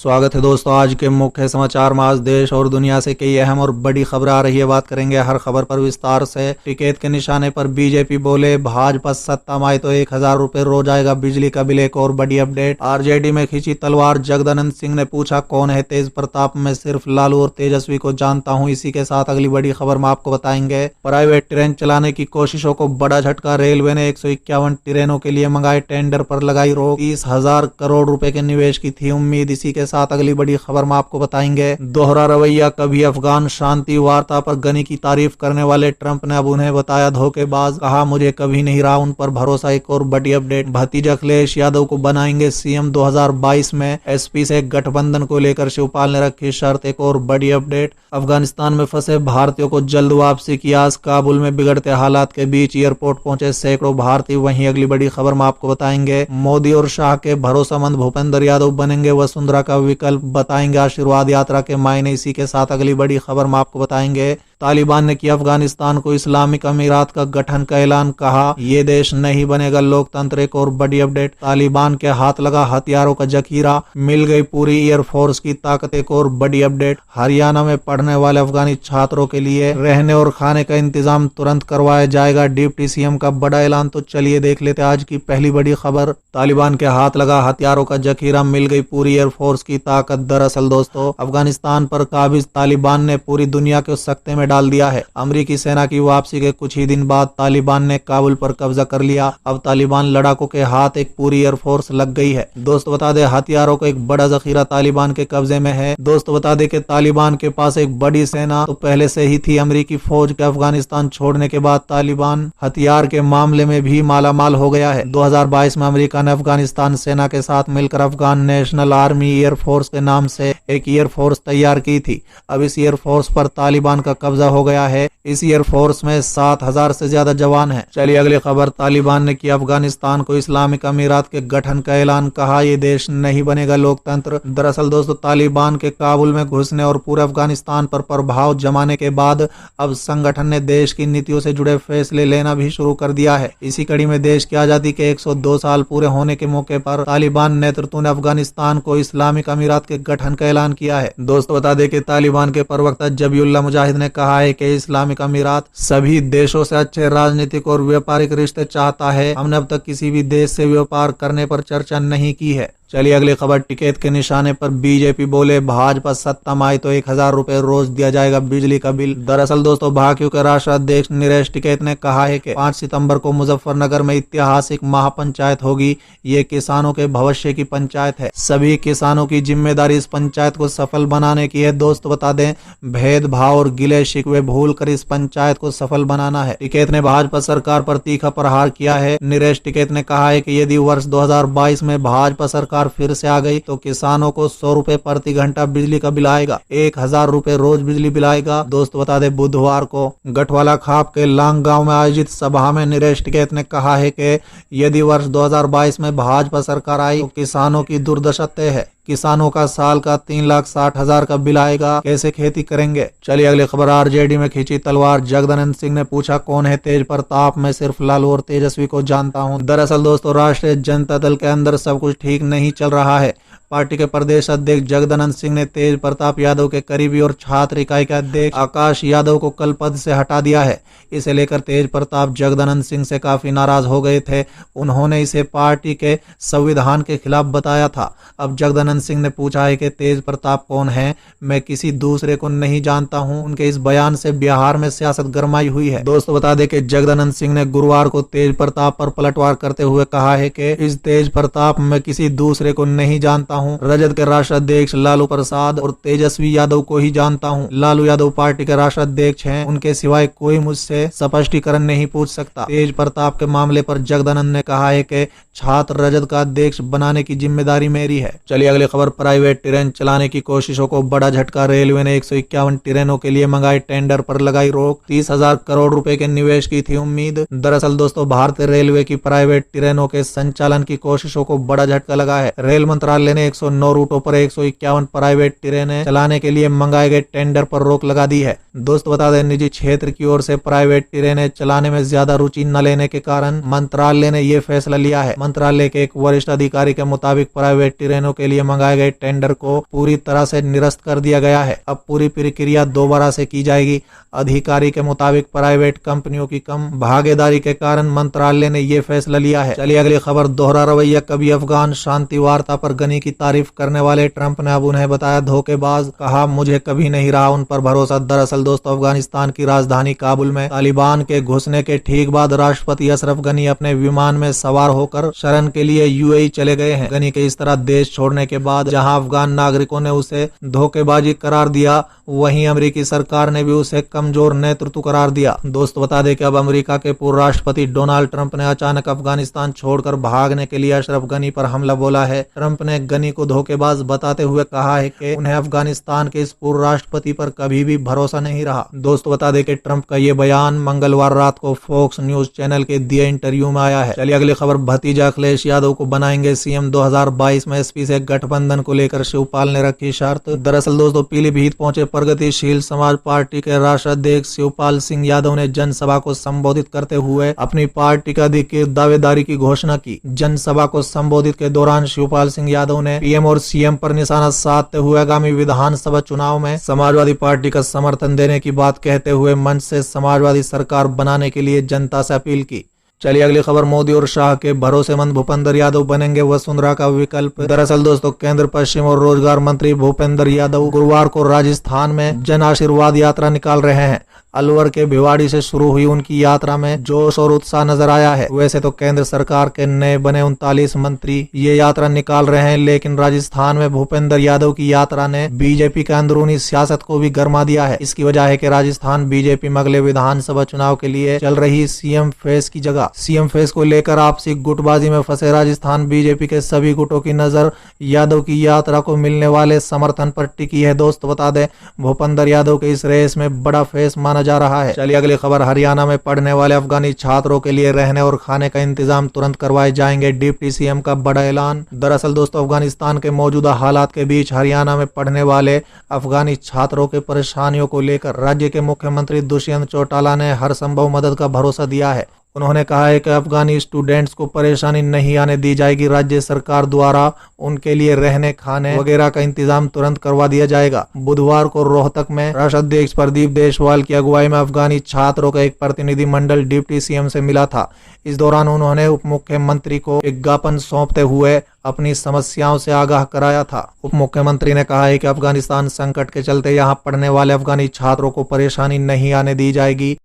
स्वागत है दोस्तों। आज के मुख्य समाचार में आज देश और दुनिया से कई अहम और बड़ी खबर आ रही है। बात करेंगे हर खबर पर विस्तार से। टिकैत के निशाने पर बीजेपी बोले भाजपा सत्ता में आए तो 1000 रुपए रोज आएगा बिजली का बिल। एक और बड़ी अपडेट। आरजेडी में खींची तलवार, जगदानंद सिंह ने पूछा कौन है तेज प्रताप, मैं सिर्फ लालू और तेजस्वी को जानता हूँ। इसी के साथ अगली बड़ी खबर में आपको बताएंगे। प्राइवेट ट्रेन चलाने की कोशिशों को बड़ा झटका। रेलवे ने 151 ट्रेनों के लिए मंगाए टेंडर पर लगाई रोक। 30,000 करोड़ रुपए के निवेश की थी उम्मीद। इसी के साथ अगली बड़ी खबर में आपको बताएंगे। दोहरा रवैया। कभी अफगान शांति वार्ता पर गनी की तारीफ करने वाले ट्रंप ने अब उन्हें बताया धोखेबाज। कहा मुझे कभी नहीं रहा उन पर भरोसा। एक और बड़ी अपडेट। भतीजा अखिलेश यादव को बनाएंगे सीएम 2022 में। एसपी से गठबंधन को लेकर शिवपाल ने रखी शर्त। एक और बड़ी अपडेट। अफगानिस्तान में फंसे भारतीयों को जल्द वापसी की आस। काबुल में बिगड़ते हालात के बीच एयरपोर्ट पहुंचे सैकड़ों भारतीय। वहीं अगली बड़ी खबर में आपको बताएंगे। मोदी और शाह के भरोसेमंद भूपेंद्र यादव बनेंगे वसुंधरा का विकल्प। बताएंगे आशीर्वाद यात्रा के मायने। इसी के साथ अगली बड़ी खबर में आपको बताएंगे। तालिबान ने किया अफगानिस्तान को इस्लामिक अमीरात का गठन का ऐलान। कहा ये देश नहीं बनेगा लोकतंत्र। एक और बड़ी अपडेट। तालिबान के हाथ लगा हथियारों का जखीरा, मिल गई पूरी एयरफोर्स की ताकत। एक और बड़ी अपडेट। हरियाणा में पढ़ने वाले अफगानी छात्रों के लिए रहने और खाने का इंतजाम तुरंत करवाया जाएगा। डिप्टी सीएम का बड़ा ऐलान। तो चलिए देख लेते आज की पहली बड़ी खबर। तालिबान के हाथ लगा हथियारों का जखीरा, मिल गई पूरी एयरफोर्स की ताकत। दरअसल दोस्तों अफगानिस्तान पर काबिज तालिबान ने पूरी दुनिया को सकते में डाल दिया है। अमेरिकी सेना की वापसी के कुछ ही दिन बाद तालिबान ने काबुल पर कब्जा कर लिया। अब तालिबान लड़ाकों के हाथ एक पूरी एयरफोर्स लग गई है। दोस्तों बता दें हथियारों का एक बड़ा जखीरा तालिबान के कब्जे में है। दोस्तों बता दें कि तालिबान के पास एक बड़ी सेना तो पहले से ही थी। अमेरिकी फौज के अफगानिस्तान छोड़ने के बाद तालिबान हथियार के मामले में भी मालामाल हो गया है। 2022 में अमेरिका ने अफगानिस्तान सेना के साथ मिलकर अफगान नेशनल आर्मी एयरफोर्स के नाम से एक एयरफोर्स तैयार की थी। अब इस एयरफोर्स पर तालिबान का कब्जा हो गया है। इस एयरफोर्स में 7,000 से ज्यादा जवान हैं। चलिए अगली खबर। तालिबान ने किया अफगानिस्तान को इस्लामिक अमीरात के गठन का ऐलान। कहा ये देश नहीं बनेगा लोकतंत्र। दरअसल दोस्तों तालिबान के काबुल में घुसने और पूरे अफगानिस्तान पर प्रभाव जमाने के बाद अब संगठन ने देश की नीतियों से जुड़े फैसले लेना भी शुरू कर दिया है। इसी कड़ी में देश की आजादी के 102 साल पूरे होने के मौके पर तालिबान नेतृत्व ने अफगानिस्तान को इस्लामिक अमीरात के गठन का ऐलान किया है। दोस्तों बता दें कि तालिबान के प्रवक्ता जबीउल्लाह मुजाहिद ने कहा है कि इस्लामिक अमीरात सभी देशों से अच्छे राजनीतिक और व्यापारिक रिश्ते चाहता है। हमने अब तक किसी भी देश से व्यापार करने पर चर्चा नहीं की है। चलिए अगली खबर। टिकैत के निशाने पर बीजेपी बोले भाजपा सत्ता में आए तो 1000 रुपए रोज दिया जाएगा बिजली का बिल। दरअसल दोस्तों भाजपा के राष्ट्रीय अध्यक्ष नरेश टिकैत ने कहा है कि 5 सितंबर को मुजफ्फरनगर में ऐतिहासिक महापंचायत होगी। ये किसानों के भविष्य की पंचायत है। सभी किसानों की जिम्मेदारी इस पंचायत को सफल बनाने की है। दोस्त बता दें भेदभाव और गिले शिकवे भूल कर इस पंचायत को सफल बनाना है। टिकैत ने भाजपा सरकार पर तीखा प्रहार किया है। नरेश टिकैत ने कहा है कि यदि वर्ष 2022 में भाजपा सरकार फिर से आ गई तो किसानों को 100 रुपए प्रति घंटा बिजली का बिल आएगा। 1000 रुपए रोज बिजली बिल आएगा। दोस्त बता दे बुधवार को गठवाला खाप के लांग गांव में आयोजित सभा में नरेश टिकैत ने कहा है कि यदि वर्ष 2022 में भाजपा सरकार आई तो किसानों की दुर्दशा तय है। किसानों का साल का 3,60,000 का बिल आएगा। कैसे खेती करेंगे। चलिए अगली खबर। आरजेडी में खींची तलवार, जगदानंद सिंह ने पूछा कौन है तेज प्रताप, मैं सिर्फ लालू और तेजस्वी को जानता हूं। दरअसल दोस्तों राष्ट्रीय जनता दल के अंदर सब कुछ ठीक नहीं चल रहा है। पार्टी के प्रदेश अध्यक्ष जगदानंद सिंह ने तेज प्रताप यादव के करीबी और छात्र इकाई के अध्यक्ष आकाश यादव को कल पद से हटा दिया है। इसे लेकर तेज प्रताप जगदानंद सिंह से काफी नाराज हो गए थे। उन्होंने इसे पार्टी के संविधान के खिलाफ बताया था। अब जगदानंद सिंह ने पूछा है कि तेज प्रताप कौन है, मैं किसी दूसरे को नहीं जानता हूं। उनके इस बयान से बिहार में सियासत गरमाई हुई है। दोस्तों बता दें कि जगदानंद सिंह ने गुरुवार को तेज प्रताप पर पलटवार करते हुए कहा है कि इस तेज प्रताप मैं किसी दूसरे को नहीं जानता हूं। रजत के राष्ट्रीय अध्यक्ष लालू प्रसाद और तेजस्वी यादव को ही जानता हूं। लालू यादव पार्टी के राष्ट्रीय अध्यक्ष हैं। उनके सिवाय कोई मुझसे स्पष्टीकरण नहीं पूछ सकता। तेज प्रताप के मामले पर जगदानंद ने कहा है कि छात्र रजत का अध्यक्ष बनाने की जिम्मेदारी मेरी है। चलिए अगली खबर। प्राइवेट ट्रेन चलाने की कोशिशों को बड़ा झटका। रेलवे ने 151 ट्रेनों के लिए मंगाए टेंडर पर लगाई रोक। 30,000 करोड़ रुपए के निवेश की थी उम्मीद। दरअसल दोस्तों भारतीय रेलवे की प्राइवेट ट्रेनों के संचालन की कोशिशों को बड़ा झटका लगा है। रेल मंत्रालय ने ने 109 रूटों पर 151 प्राइवेट ट्रेनें चलाने के लिए मंगाए गए टेंडर पर रोक लगा दी है। दोस्त बता दें, निजी क्षेत्र की ओर से प्राइवेट ट्रेनें चलाने में ज्यादा रुचि न लेने के कारण मंत्रालय ने ये फैसला लिया है। मंत्रालय के एक वरिष्ठ अधिकारी के मुताबिक प्राइवेट ट्रेनों के लिए मंगाए गए टेंडर को पूरी तरह से निरस्त कर दिया गया है। अब पूरी प्रक्रिया दोबारा से की जाएगी। अधिकारी के मुताबिक प्राइवेट कंपनियों की कम भागीदारी के कारण मंत्रालय ने ये फैसला लिया है। चलिए अगली खबर। दोहरा रवैया। कभी अफगान शांति वार्ता पर गनी की तारीफ करने वाले ट्रंप ने अब उन्हें बताया धोखेबाज। कहा, मुझे कभी नहीं रहा उन पर भरोसा। दरअसल दोस्तों, अफगानिस्तान की राजधानी काबुल में तालिबान के घुसने के ठीक बाद राष्ट्रपति अशरफ गनी अपने विमान में सवार होकर शरण के लिए यूएई चले गए हैं। गनी के इस तरह देश छोड़ने के बाद जहां अफगान नागरिकों ने उसे धोखेबाजी करार दिया, वहीं अमेरिकी सरकार ने भी उसे कमजोर नेतृत्व करार दिया। दोस्त बता दें कि अब अमेरिका के पूर्व राष्ट्रपति डोनाल्ड ट्रंप ने अचानक अफगानिस्तान छोड़कर भागने के लिए अशरफ गनी पर हमला बोला है। ट्रंप ने गनी को धोखेबाज बताते हुए कहा है कि उन्हें अफगानिस्तान के इस पूर्व राष्ट्रपति पर कभी भी भरोसा नहीं रहा। दोस्त बता दें कि ट्रंप का ये बयान मंगलवार रात को फॉक्स न्यूज चैनल के दिए इंटरव्यू में आया है। चलिए अगली खबर। भतीजा अखिलेश यादव को बनाएंगे सीएम। 2022 में एसपी से गठबंधन को लेकर शिवपाल ने रखी शर्त। दरअसल दोस्तों, पीलीभीत पहुंचे प्रगतिशील समाज पार्टी के राष्ट्रीय अध्यक्ष शिवपाल सिंह यादव ने जनसभा को संबोधित करते हुए अपनी पार्टी का अधिकृत दावेदारी की घोषणा की। जनसभा को संबोधित के दौरान शिवपाल सिंह यादव ने पीएम और सीएम पर निशाना साधते हुए आगामी विधानसभा चुनाव में समाजवादी पार्टी का समर्थन देने की बात कहते हुए मंच से समाजवादी सरकार बनाने के लिए जनता से अपील की। चलिए अगली खबर। मोदी और शाह के भरोसेमंद भूपेंद्र यादव बनेंगे वसुंधरा का विकल्प। दरअसल दोस्तों, केंद्र पश्चिम और रोजगार मंत्री भूपेंद्र यादव गुरुवार को राजस्थान में जन आशीर्वाद यात्रा निकाल रहे हैं। अलवर के भिवाड़ी से शुरू हुई उनकी यात्रा में जोश और उत्साह नजर आया है। वैसे तो केंद्र सरकार के नए बने 39 मंत्री ये यात्रा निकाल रहे हैं, लेकिन राजस्थान में भूपेंद्र यादव की यात्रा ने बीजेपी के अंदरूनी सियासत को भी गर्मा दिया है। इसकी वजह है कि राजस्थान बीजेपी में अगले विधानसभा चुनाव के लिए चल रही सीएम फेस की जगह सीएम फेस को लेकर आपसी गुटबाजी में फंसे राजस्थान बीजेपी के सभी गुटों की नजर यादव की यात्रा को मिलने वाले समर्थन पर टिकी है। दोस्त बता दें, भूपेंद्र यादव के इस रेस में बड़ा फेस माना जा रहा है। चलिए अगली खबर। हरियाणा में पढ़ने वाले अफगानी छात्रों के लिए रहने और खाने का इंतजाम तुरंत करवाए जाएंगे। डिप्टी सीएम का बड़ा ऐलान। दरअसल दोस्तों, अफगानिस्तान के मौजूदा हालात के बीच हरियाणा में पढ़ने वाले अफगानी छात्रों के परेशानियों को लेकर राज्य के मुख्यमंत्री दुष्यंत चौटाला ने हर संभव मदद का भरोसा दिया है। उन्होंने कहा है कि अफगानी स्टूडेंट्स को परेशानी नहीं आने दी जाएगी। राज्य सरकार द्वारा उनके लिए रहने खाने वगैरह का इंतजाम तुरंत करवा दिया जाएगा। बुधवार को रोहतक में राष्ट्रीय अध्यक्ष प्रदीप देशवाल की अगुवाई में अफगानी छात्रों का एक प्रतिनिधिमंडल डिप्टी सीएम से मिला था। इस दौरान उन्होंने उप मुख्यमंत्री को एक ज्ञापन सौंपते हुए अपनी समस्याओं से आगाह कराया था। उप मुख्यमंत्री ने कहा है कि अफगानिस्तान संकट के चलते यहाँ पढ़ने वाले अफगानी छात्रों को परेशानी नहीं आने दी जाएगी।